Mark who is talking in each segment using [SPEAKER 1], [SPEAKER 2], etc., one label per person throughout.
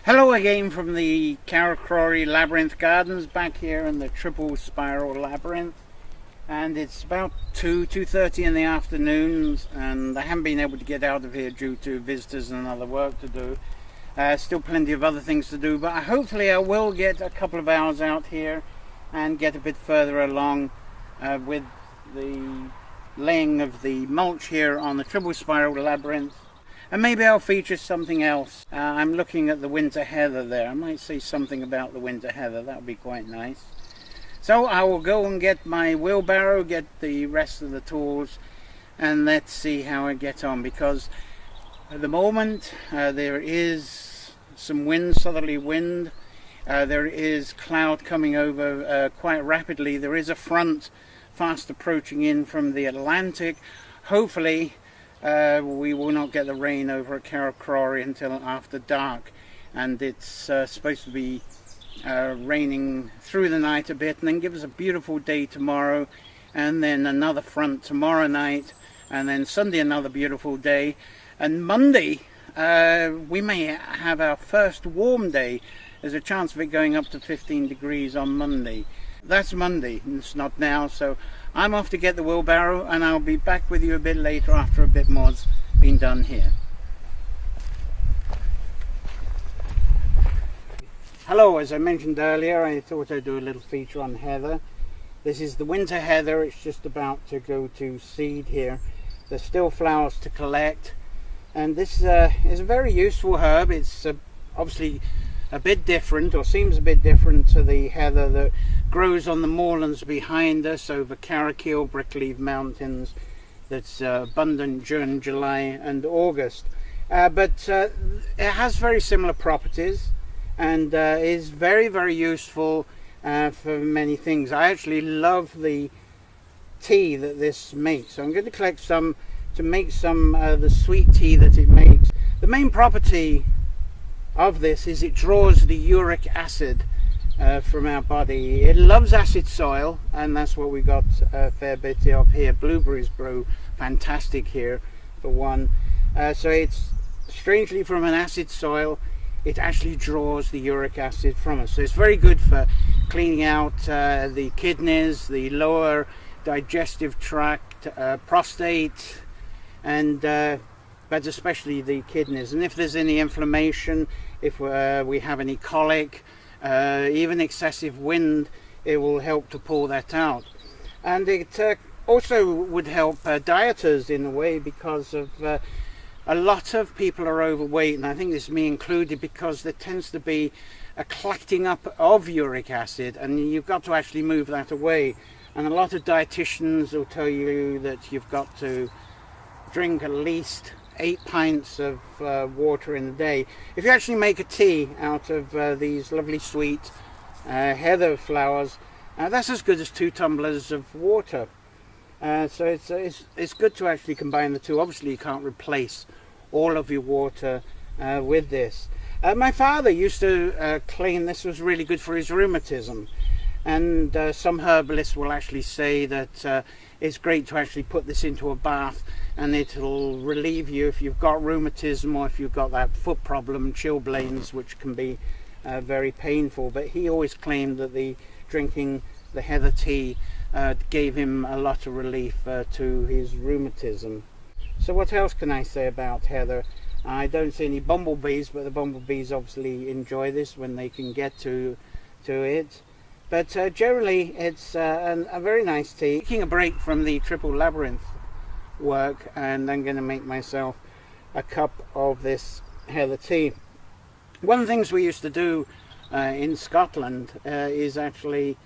[SPEAKER 1] Hello again from the Carrowcrory Labyrinth Gardens, back here in the triple spiral labyrinth, and it's about 2:30 in the afternoon, and I haven't been able to get out of here due to visitors and other work to do. Still plenty of other things to do, but hopefully I will get a couple of hours out here and get a bit further along with the laying of the mulch here on the triple spiral labyrinth. And maybe I'll feature something else. I'm looking at the winter heather there. I might say something about the winter heather. That would be quite nice. So I will go and get my wheelbarrow, get the rest of the tools, and let's see how I get on. Because at the moment there is some wind, southerly wind. There is cloud coming over quite rapidly. There is a front fast approaching in from the Atlantic. Hopefully we will not get the rain over at Carrowcrory until after dark, and it's supposed to be raining through the night a bit, and then give us a beautiful day tomorrow, and then another front tomorrow night, and then Sunday another beautiful day, and Monday we may have our first warm day. There's a chance of it going up to 15 degrees on Monday. That's Monday, and it's not now, so I'm off to get the wheelbarrow, and I'll be back with you a bit later after a bit more's been done here. Hello, as I mentioned earlier, I thought I'd do a little feature on heather. This is the winter heather. It's just about to go to seed here. There's still flowers to collect, and this is a very useful herb. It's obviously a bit different, or seems a bit different, to the heather that grows on the moorlands behind us over Carrowcrory, Brickleaf Mountains, that's abundant during July and August. But it has very similar properties, and is very, very useful for many things. I actually love the tea that this makes, so I'm going to collect some to make some the sweet tea that it makes. The main property of this is it draws the uric acid from our body. It loves acid soil, and that's what we got a fair bit of here. Blueberries grow fantastic here for one. So it's, strangely, from an acid soil, it actually draws the uric acid from us. So it's very good for cleaning out the kidneys, the lower digestive tract, prostate, and but especially the kidneys. And if there's any inflammation, if we have any colic, even excessive wind, it will help to pull that out. And it also would help dieters in a way, because of a lot of people are overweight, and I think this is me included, because there tends to be a collecting up of uric acid, and you've got to actually move that away. And a lot of dietitians will tell you that you've got to drink at least 8 pints of water in a day. If you actually make a tea out of these lovely sweet heather flowers, that's as good as 2 tumblers of water. So it's good to actually combine the two. Obviously you can't replace all of your water with this. My father used to claim this was really good for his rheumatism, and some herbalists will actually say that it's great to actually put this into a bath, and it'll relieve you if you've got rheumatism, or if you've got that foot problem, chilblains, which can be very painful. But he always claimed that the drinking the heather tea gave him a lot of relief to his rheumatism. So what else can I say about heather? I don't see any bumblebees, but the bumblebees obviously enjoy this when they can get to it. But generally it's a very nice tea. Taking a break from the triple labyrinth work, and I'm going to make myself a cup of this heather tea. One of the things we used to do in Scotland is actually,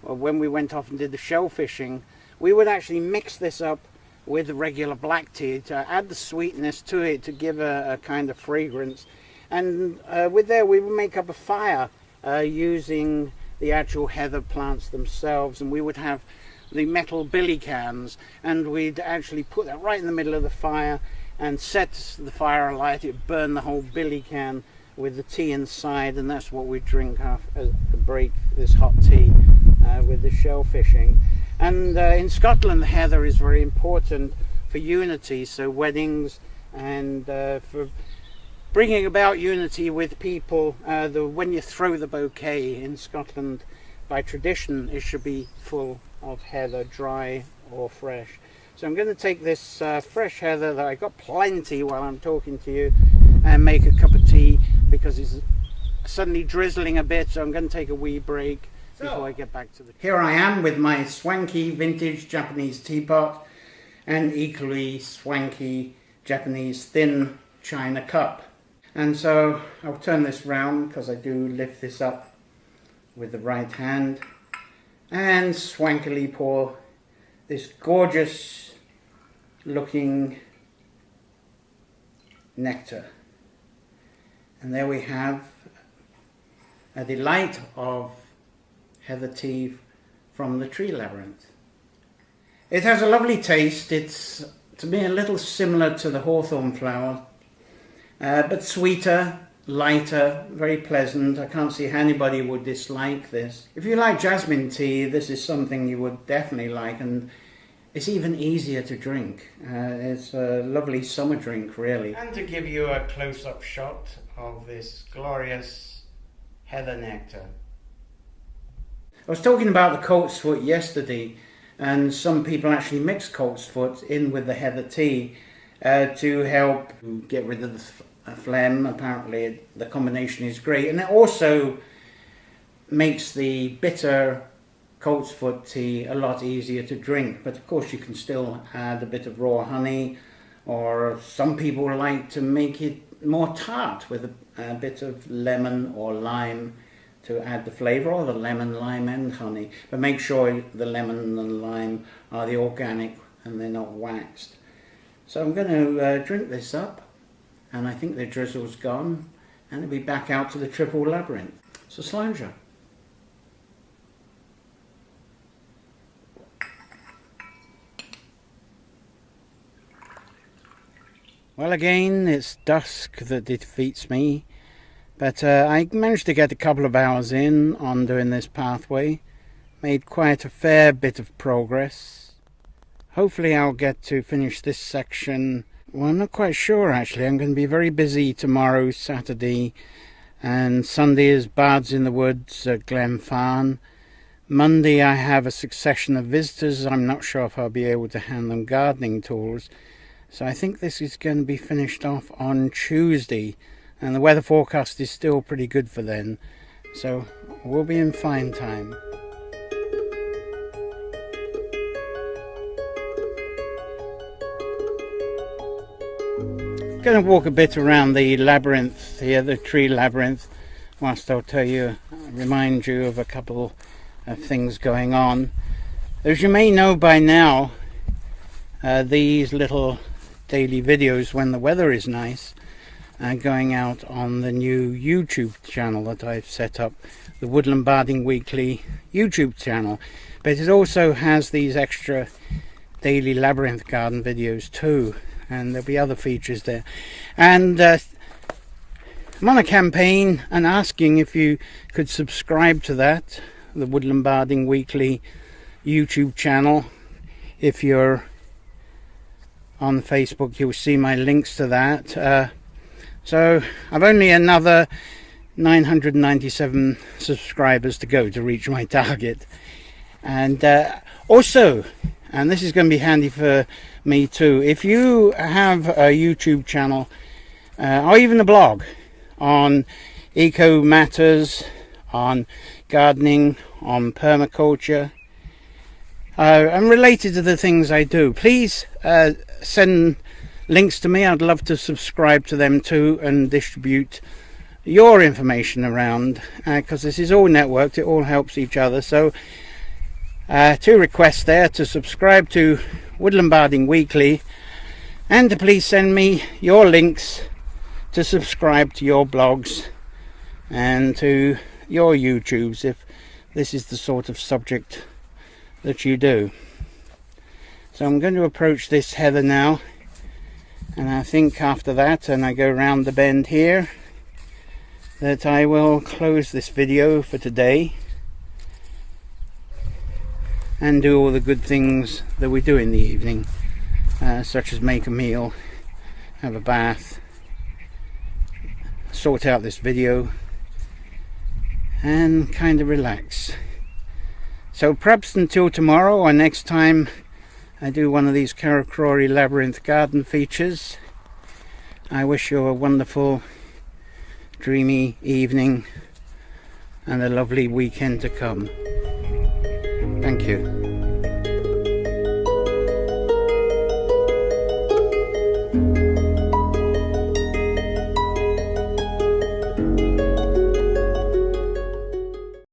[SPEAKER 1] when we went off and did the shell fishing, we would actually mix this up with the regular black tea to add the sweetness to it, to give a kind of fragrance. And with there we would make up a fire using the actual heather plants themselves, and we would have the metal billy cans, and we'd actually put that right in the middle of the fire and set the fire alight. It burned the whole billy can with the tea inside, and that's what we drink after the break, this hot tea with the shell fishing. And in Scotland the heather is very important for unity, so weddings, and for bringing about unity with people. When you throw the bouquet in Scotland, by tradition, it should be full of heather, dry or fresh. So I'm going to take this fresh heather that I got plenty while I'm talking to you, and make a cup of tea, because it's suddenly drizzling a bit, so I'm going to take a wee break before I get back to the... Here I am with my swanky vintage Japanese teapot and equally swanky Japanese thin china cup. And so I'll turn this round, because I do lift this up with the right hand, and swankily pour this gorgeous looking nectar. And there we have a delight of heather tea from the tree labyrinth. It has a lovely taste. It's, to me, a little similar to the hawthorn flower, but sweeter, lighter, very pleasant. I can't see how anybody would dislike this. If you like jasmine tea, this is something you would definitely like, and it's even easier to drink. It's a lovely summer drink, really. And to give you a close-up shot of this glorious heather nectar. I was talking about the coltsfoot yesterday, and some people actually mix coltsfoot in with the heather tea to help get rid of the phlegm. Apparently the combination is great, and it also makes the bitter coltsfoot tea a lot easier to drink. But of course you can still add a bit of raw honey, or some people like to make it more tart with a bit of lemon or lime to add the flavour, or the lemon, lime and honey. But make sure the lemon and lime are the organic and they're not waxed. So I'm going to drink this up, and I think the drizzle's gone, and it'll be back out to the triple labyrinth. So sláinte. Well, again, it's dusk that defeats me, but I managed to get a couple of hours in on doing this pathway. Made quite a fair bit of progress. Hopefully I'll get to finish this section. Well, I'm not quite sure actually. I'm going to be very busy tomorrow, Saturday, and Sunday is Bards in the Woods at Glenfarne. Monday I have a succession of visitors. I'm not sure if I'll be able to hand them gardening tools. So I think this is going to be finished off on Tuesday, and the weather forecast is still pretty good for then, so we'll be in fine time. Going to walk a bit around the labyrinth here, the tree labyrinth, whilst I'll remind you of a couple of things going on. As you may know by now, these little daily videos when the weather is nice are going out on the new YouTube channel that I've set up, the Woodland Barding Weekly YouTube channel. But it also has these extra daily Labyrinth Garden videos too, and there'll be other features there. And I'm on a campaign and asking if you could subscribe to that, the Woodland Barding Weekly YouTube channel. If you're on Facebook, you'll see my links to that. So I've only another 997 subscribers to go to reach my target. And also, and this is going to be handy for me too, if you have a YouTube channel or even a blog on eco matters, on gardening, on permaculture, and related to the things I do, please send links to me. I'd love to subscribe to them too and distribute your information around, because this is all networked, it all helps each other. So two requests there: to subscribe to Woodland Barding Weekly, and to please send me your links to subscribe to your blogs and to your YouTubes if this is the sort of subject that you do. So I'm going to approach this heather now, and I think after that, and I go round the bend here, that I will close this video for today and do all the good things that we do in the evening, such as make a meal, have a bath, sort out this video and kind of relax. So perhaps until tomorrow or next time I do one of these Carrowcrory Labyrinth Garden features, I wish you a wonderful dreamy evening and a lovely weekend to come. Thank you.